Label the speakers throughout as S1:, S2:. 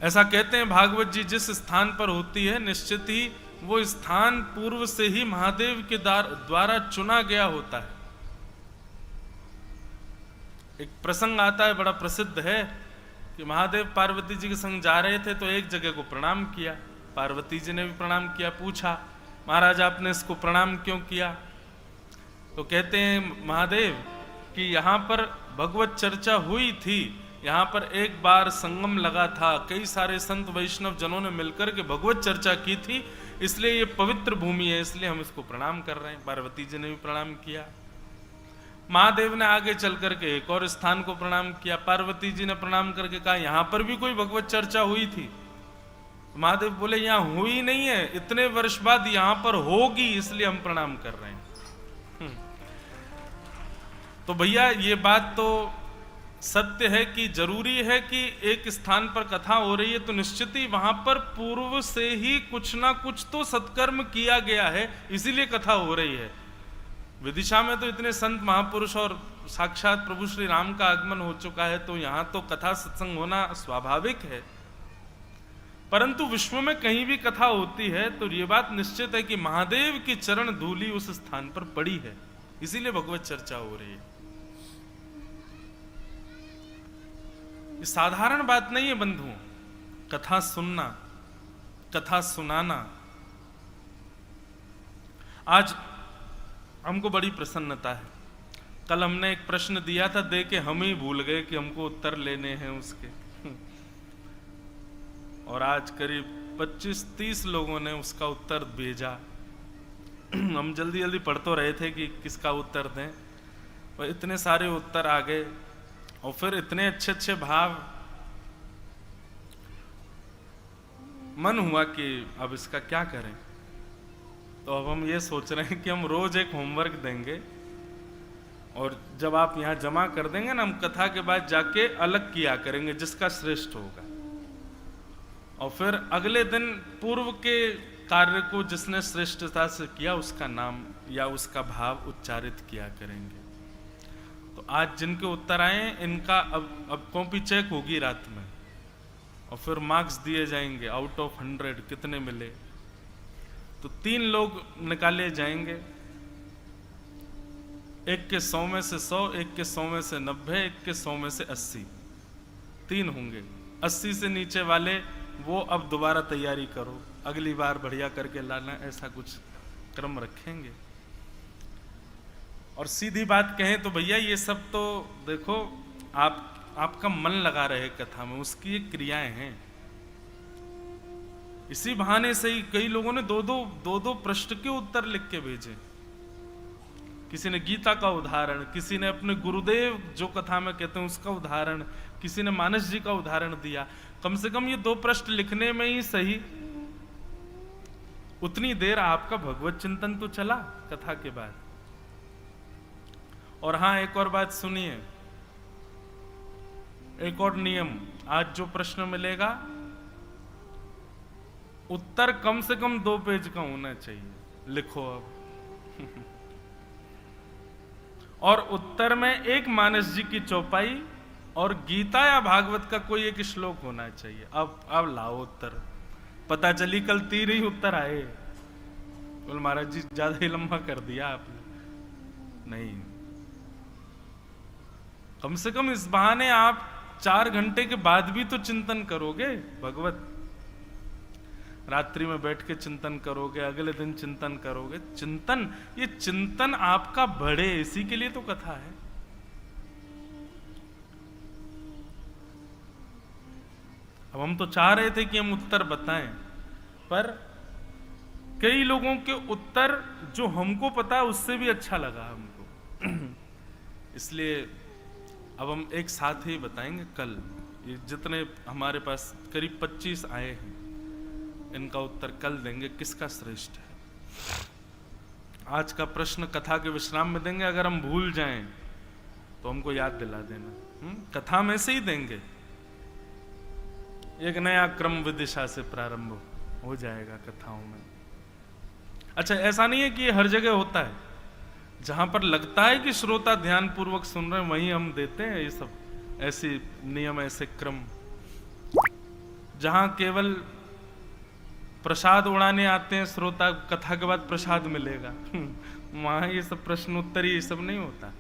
S1: ऐसा कहते हैं भागवत जी, जिस स्थान पर होती है निश्चित ही वो स्थान पूर्व से ही महादेव के द्वारा चुना गया होता है। एक प्रसंग आता है, बड़ा प्रसिद्ध है, कि महादेव पार्वती जी के संग जा रहे थे तो एक जगह को प्रणाम किया। पार्वती जी ने भी प्रणाम किया। पूछा, महाराज आपने इसको प्रणाम क्यों किया? तो कहते हैं महादेव कि यहाँ पर भगवत चर्चा हुई थी, यहाँ पर एक बार संगम लगा था, कई सारे संत वैष्णव जनों ने मिलकर के भगवत चर्चा की थी, इसलिए ये पवित्र भूमि है, इसलिए हम इसको प्रणाम कर रहे हैं। पार्वती जी ने भी प्रणाम किया। महादेव ने आगे चल करके एक और स्थान को प्रणाम किया। पार्वती जी ने प्रणाम करके कहा, यहां पर भी कोई भगवत चर्चा हुई थी? महादेव बोले, यहां हुई नहीं है, इतने वर्ष बाद यहां पर होगी, इसलिए हम प्रणाम कर रहे हैं। तो भैया ये बात तो सत्य है कि जरूरी है कि एक स्थान पर कथा हो रही है तो निश्चित ही वहां पर पूर्व से ही कुछ ना कुछ तो सत्कर्म किया गया है, इसीलिए कथा हो रही है। विदिशा में तो इतने संत महापुरुष और साक्षात प्रभु श्री राम का आगमन हो चुका है, तो यहां तो कथा सत्संग होना स्वाभाविक है। परंतु विश्व में कहीं भी कथा होती है तो ये बात निश्चित है कि महादेव की चरण धूलि उस स्थान पर पड़ी है, इसीलिए भगवत चर्चा हो रही है। ये साधारण बात नहीं है बंधुओं, कथा सुनना, कथा सुनाना। आज हमको बड़ी प्रसन्नता है। कल हमने एक प्रश्न दिया था, दे के हम ही भूल गए कि हमको उत्तर लेने हैं उसके। और आज करीब 25-30 लोगों ने उसका उत्तर भेजा। हम जल्दी जल्दी पढ़ तो रहे थे कि किसका उत्तर दें, और इतने सारे उत्तर आ गए और फिर इतने अच्छे अच्छे भाव। मन हुआ कि अब इसका क्या करें। तो अब हम ये सोच रहे हैं कि हम रोज एक होमवर्क देंगे, और जब आप यहाँ जमा कर देंगे ना, हम कथा के बाद जाके अलग किया करेंगे जिसका श्रेष्ठ होगा, और फिर अगले दिन पूर्व के कार्य को जिसने श्रेष्ठता से किया उसका नाम या उसका भाव उच्चारित किया करेंगे। तो आज जिनके उत्तर आए इनका अब कॉपी चेक होगी रात में, और फिर मार्क्स दिए जाएंगे, आउट ऑफ 100 कितने मिले। तो 3 लोग निकाले जाएंगे, एक के 100 में से 100, एक के 100 में से 90, एक के 100 में से 80, 3 होंगे। 80 से नीचे वाले वो अब दोबारा तैयारी करो, अगली बार बढ़िया करके लाना, ऐसा कुछ क्रम रखेंगे। और सीधी बात कहें तो भैया ये सब तो देखो, आपका मन लगा रहे कथा में, उसकी एक क्रियाएं हैं। इसी बहाने से ही कई लोगों ने दो पृष्ठ के उत्तर लिख के भेजे। किसी ने गीता का उदाहरण, किसी ने अपने गुरुदेव जो कथा में कहते हैं उसका उदाहरण, किसी ने मानस जी का उदाहरण दिया। कम से कम ये 2 पृष्ठ लिखने में ही सही उतनी देर आपका भगवत चिंतन तो चला कथा के बाद। और हाँ, एक और बात सुनिए, एक और नियम, आज जो प्रश्न मिलेगा उत्तर कम से कम 2 पेज का होना चाहिए। लिखो अब। और उत्तर में एक मानस जी की चौपाई और गीता या भागवत का कोई एक श्लोक होना चाहिए। अब लाओ उत्तर। पता चली कल 3 ही उत्तर आए, बोल महाराज जी ज्यादा ही लंबा कर दिया आपने। नहीं, कम से कम इस बहाने आप 4 घंटे के बाद भी तो चिंतन करोगे भगवत। रात्रि में बैठ के चिंतन करोगे, अगले दिन चिंतन करोगे। चिंतन, ये चिंतन आपका बढ़े, इसी के लिए तो कथा है। अब हम तो चाह रहे थे कि हम उत्तर बताएं, पर कई लोगों के उत्तर जो हमको पता है उससे भी अच्छा लगा हमको। इसलिए अब हम एक साथ ही बताएंगे कल। ये जितने हमारे पास करीब 25 आए हैं, इनका उत्तर कल देंगे, किसका श्रेष्ठ है। आज का प्रश्न कथा के विश्राम में देंगे, अगर हम भूल जाएं तो हमको याद दिला देना। कथा में से ही देंगे, एक नया क्रम विदिशा से प्रारंभ हो जाएगा कथाओं में। अच्छा, ऐसा नहीं है कि ये हर जगह होता है, जहां पर लगता है कि श्रोता ध्यान पूर्वक सुन रहे हैं वहीं हम देते हैं ये सब ऐसे नियम, ऐसे क्रम। जहां केवल प्रसाद उड़ाने आते हैं श्रोता, कथा के बाद प्रसाद मिलेगा, वहां ये सब प्रश्न उत्तर ये सब नहीं होता।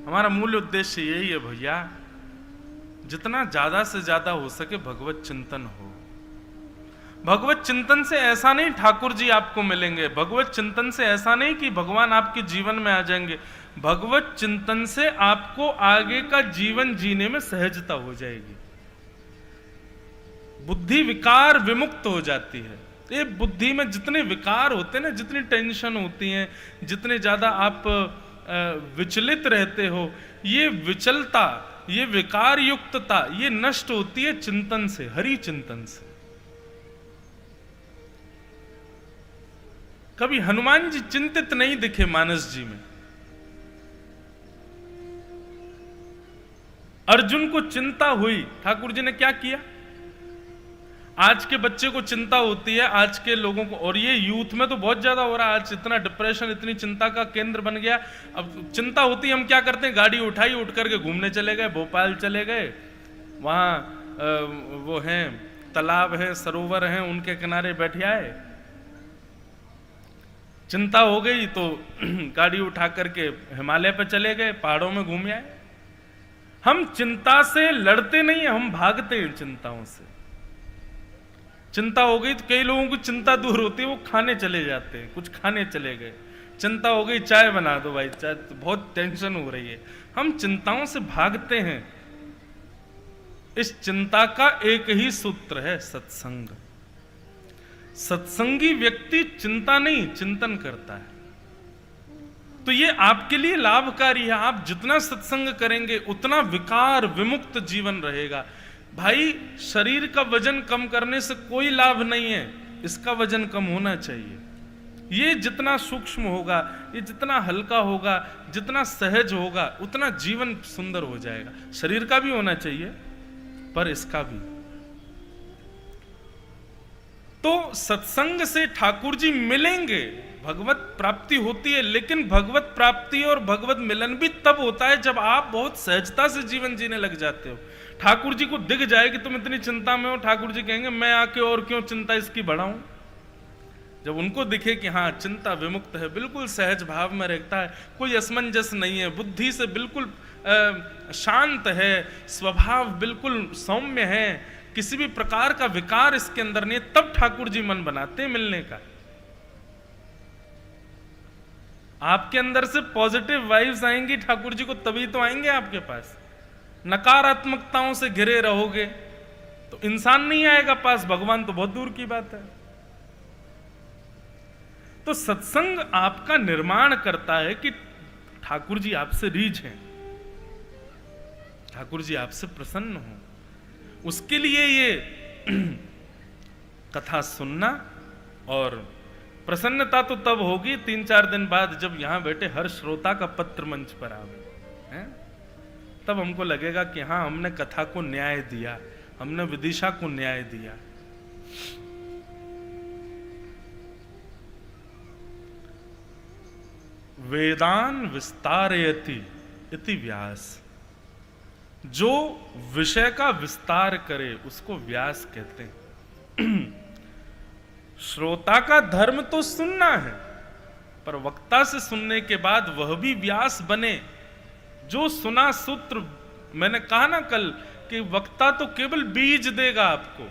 S1: हमारा मूल उद्देश्य यही है भैया, जितना ज्यादा से ज्यादा हो सके भगवत चिंतन हो। भगवत चिंतन से ऐसा नहीं ठाकुर जी आपको मिलेंगे, भगवत चिंतन से ऐसा नहीं कि भगवान आपके जीवन में आ जाएंगे, भगवत चिंतन से आपको आगे का जीवन जीने में सहजता हो जाएगी, बुद्धि विकार विमुक्त हो जाती है। ये बुद्धि में जितने विकार होते हैं ना, जितनी टेंशन होती है, जितने ज्यादा आप विचलित रहते हो, ये विचलता, ये विकार युक्तता, ये नष्ट होती है चिंतन से, हरि चिंतन से। कभी हनुमान जी चिंतित नहीं दिखे मानस जी में। अर्जुन को चिंता हुई, ठाकुर जी ने क्या किया? आज के बच्चे को चिंता होती है, आज के लोगों को, और ये यूथ में तो बहुत ज्यादा हो रहा है। आज इतना डिप्रेशन, इतनी चिंता का केंद्र बन गया। अब चिंता होती है, हम क्या करते हैं, गाड़ी उठाई, उठ करके घूमने चले गए, भोपाल चले गए, वहां वो हैं तालाब है, सरोवर हैं, उनके किनारे बैठ आए। चिंता हो गई तो गाड़ी उठा करके हिमालय पे चले गए, पहाड़ों में घूम आए। हम चिंता से लड़ते नहीं, हम भागते हैं चिंताओं से। चिंता हो गई तो कई लोगों की चिंता दूर होती है, वो खाने चले जाते हैं, कुछ खाने चले गए। चिंता हो गई, चाय बना दो भाई, चाय तो बहुत टेंशन हो रही है। हम चिंताओं से भागते हैं। इस चिंता का एक ही सूत्र है, सत्संग। सत्संगी व्यक्ति चिंता नहीं, चिंतन करता है। तो ये आपके लिए लाभकारी है। आप जितना सत्संग करेंगे उतना विकार विमुक्त जीवन रहेगा। भाई, शरीर का वजन कम करने से कोई लाभ नहीं है, इसका वजन कम होना चाहिए। ये जितना सूक्ष्म होगा, ये जितना हल्का होगा, जितना सहज होगा, उतना जीवन सुंदर हो जाएगा। शरीर का भी होना चाहिए, पर इसका भी। तो सत्संग से ठाकुर जी मिलेंगे, भगवत प्राप्ति होती है। लेकिन भगवत प्राप्ति और भगवत मिलन भी तब होता है जब आप बहुत सहजता से जीवन जीने लग जाते हो। ठाकुर जी को दिख जाए कि तुम इतनी चिंता में हो, ठाकुर जी कहेंगे मैं आके और क्यों चिंता इसकी बढ़ाऊं। जब उनको दिखे कि हाँ चिंता विमुक्त है, बिल्कुल सहज भाव में रहता है, कोई असमंजस नहीं है, बुद्धि से बिल्कुल शांत है, स्वभाव बिल्कुल सौम्य है, किसी भी प्रकार का विकार इसके अंदर नहीं है, तब ठाकुर जी मन बनाते हैं मिलने का। आपके अंदर से पॉजिटिव वाइब्स आएंगी ठाकुर जी को तभी तो आएंगे आपके पास। नकारात्मकताओं से घिरे रहोगे तो इंसान नहीं आएगा पास, भगवान तो बहुत दूर की बात है। तो सत्संग आपका निर्माण करता है कि ठाकुर जी आपसे रीझ हैं, ठाकुर जी आपसे प्रसन्न हो। उसके लिए ये कथा सुनना, और प्रसन्नता तो तब होगी 3-4 दिन बाद जब यहां बैठे हर श्रोता का पत्र मंच पर आवे, हैं? तब हमको लगेगा कि हाँ हमने कथा को न्याय दिया, हमने विदिशा को न्याय दिया। वेदान विस्तारयति इति व्यास। जो विषय का विस्तार करे उसको व्यास कहते हैं। श्रोता का धर्म तो सुनना है, पर वक्ता से सुनने के बाद वह भी व्यास बने। जो सुना सूत्र, मैंने कहा ना कल कि वक्ता तो केवल बीज देगा आपको,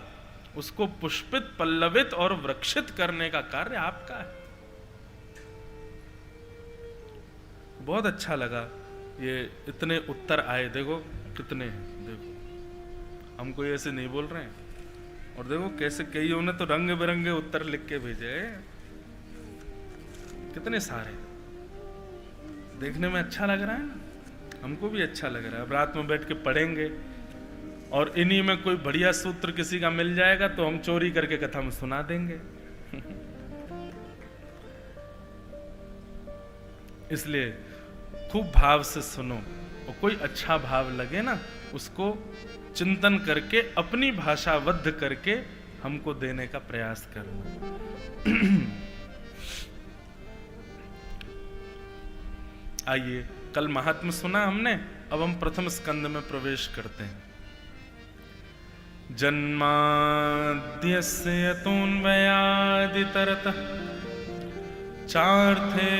S1: उसको पुष्पित, पल्लवित और वृक्षित करने का कार्य आपका है। बहुत अच्छा लगा, ये इतने उत्तर आए, देखो कितने हैं, देखो हम कोई ऐसे नहीं बोल रहे हैं। और देखो कैसे कईयों ने तो रंग बिरंगे उत्तर लिख के भेजे, कितने सारे। देखने में अच्छा लग रहा है ना, हमको भी अच्छा लग रहा है। अब रात में बैठ के पढ़ेंगे और इन्हीं में कोई बढ़िया सूत्र किसी का मिल जाएगा तो हम चोरी करके कथा में सुना देंगे। इसलिए खूब भाव से सुनो, और कोई अच्छा भाव लगे ना उसको चिंतन करके अपनी भाषाबद्ध करके हमको देने का प्रयास करना। आइए, कल महात्म्य सुना हमने, अब हम प्रथम स्कंद में प्रवेश करते हैं। जन्माद्यस्य यतोऽन्वयादितरतः चार्थे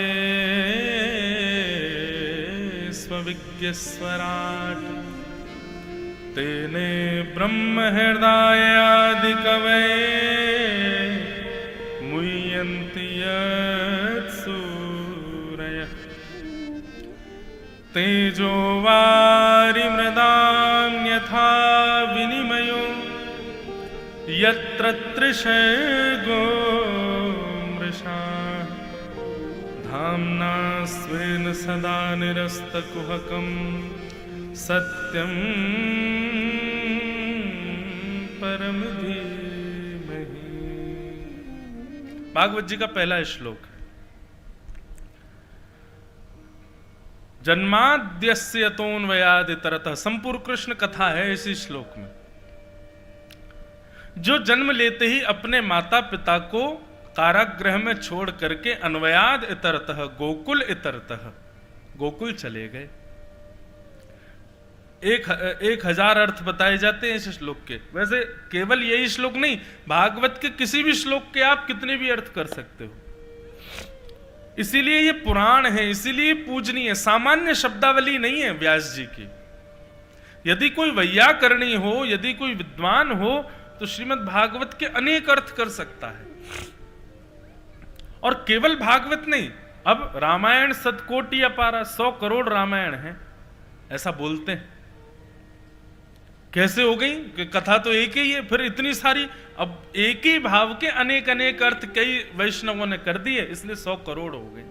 S1: स्वविज्ञस्वराट् तेने ब्रह्महृदायादिकवये मुह्यन्ति यत्सूरयः तेजो वारिमृदां यथा विनिमयो यत्र त्रिशर्गो मृषा धाम्ना स्वेन सदा निरस्तकुहकं सत्यं परम धीमहि। भागवत जी का पहला श्लोक है। जन्माद्यस्य यतोऽन्वयादितरतः संपूर्ण कृष्ण कथा है इसी श्लोक में। जो जन्म लेते ही अपने माता पिता को कारागृह में छोड़ करके अन्वयाद इतरतः गोकुल इतरतः गोकुल चले गए। 1000 अर्थ बताए जाते हैं इस श्लोक के। वैसे केवल यही श्लोक नहीं, भागवत के किसी भी श्लोक के आप कितने भी अर्थ कर सकते हो। इसीलिए ये पुराण है, इसीलिए पूजनीय, सामान्य शब्दावली नहीं है व्यास जी की। यदि कोई वैयाकरणी हो, यदि कोई विद्वान हो तो श्रीमद् भागवत के अनेक अर्थ कर सकता है। और केवल भागवत नहीं, अब रामायण सतकोटि अपारा, 100 करोड़ रामायण है ऐसा बोलते हैं। कैसे हो गई कि कथा तो एक ही है, फिर इतनी सारी। अब एक ही भाव के अनेक अनेक अर्थ कई वैष्णवों ने कर दिए, इसलिए 100 करोड़ हो गए।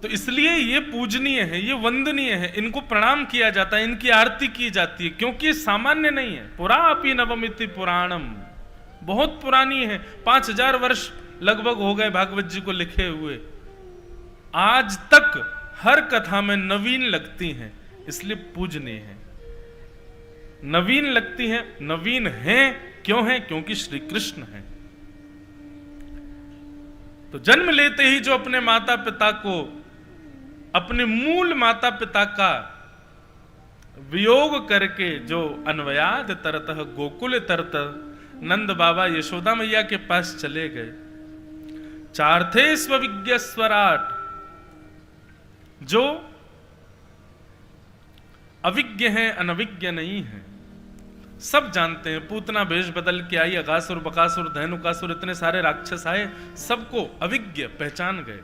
S1: तो इसलिए ये पूजनीय है, ये वंदनीय है, इनको प्रणाम किया जाता है, इनकी आरती की जाती है, क्योंकि ये सामान्य नहीं है। पुरा अपि नवमिति पुराणम, बहुत पुरानी है। 5000 वर्ष लगभग हो गए भागवत जी को लिखे हुए। आज तक हर कथा में नवीन लगती हैं, इसलिए पूजनीय है। नवीन लगती हैं, नवीन हैं, क्यों हैं? क्योंकि श्री कृष्ण हैं। तो जन्म लेते ही जो अपने माता पिता को, अपने मूल माता पिता का वियोग करके जो अन्वयाद तरतः गोकुल तरतः नंद बाबा यशोदा मैया के पास चले गए। चार्थे स्वविज्ञ स्वराट, जो अविज्ञ है, अनविज्ञ नहीं है, सब जानते हैं। पूतना भेष बदल के आई, अगासुर बकासुर धैनुकासुर इतने सारे राक्षस आए, सबको अविज्ञ पहचान गए।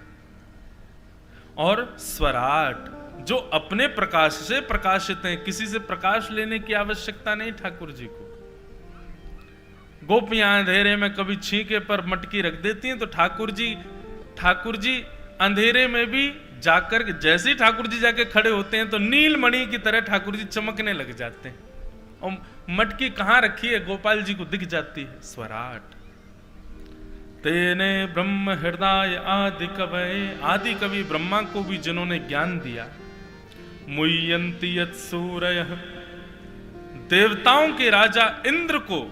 S1: और स्वराट, जो अपने प्रकाश से प्रकाशित हैं, किसी से प्रकाश लेने की आवश्यकता नहीं ठाकुर जी को। गोपियां अंधेरे में कभी छींके पर मटकी रख देती हैं, तो ठाकुर जी अंधेरे में भी जाकर, जैसे ही ठाकुर जी जाके खड़े होते हैं तो नीलमणि की तरह ठाकुर जी चमकने लग जाते हैं। और मटकी कहां रखी है गोपाल जी को दिख जाती है। स्वराट तेने ब्रह्म हृदय आदि कवये, आदि कवि ब्रह्मा को भी जिन्होंने ज्ञान दिया। मुह्यन्ति यत्सूरयः, देवताओं के राजा इंद्र को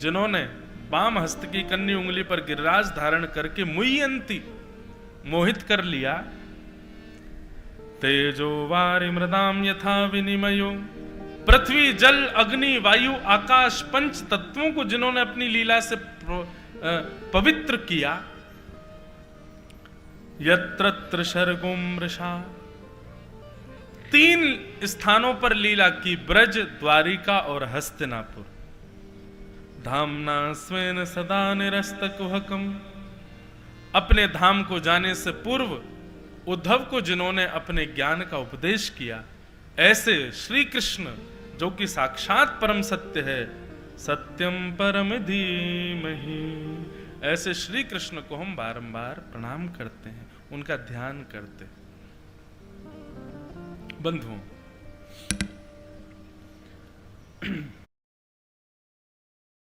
S1: जिन्होंने बाम हस्त की कन्नी उंगली पर गिरिराज धारण करके मुह्यन्ति, मोहित कर लिया। तेजो वारि मृदाम यथा विनिमयो, पृथ्वी जल अग्नि वायु आकाश पंच तत्वों को जिन्होंने अपनी लीला से पवित्र किया। यत्र त्रिशर्गो मृषा, 3 स्थानों पर लीला की, ब्रज, द्वारिका और हस्तिनापुर। धामना स्वेन सदा निरस्तकुहकम, अपने धाम को जाने से पूर्व उद्धव को जिन्होंने अपने ज्ञान का उपदेश किया, ऐसे श्री कृष्ण जो कि साक्षात परम सत्य है, सत्यम परम धीमहि, ऐसे श्री कृष्ण को हम बारंबार प्रणाम करते हैं, उनका ध्यान करते हैं। बंधुओं,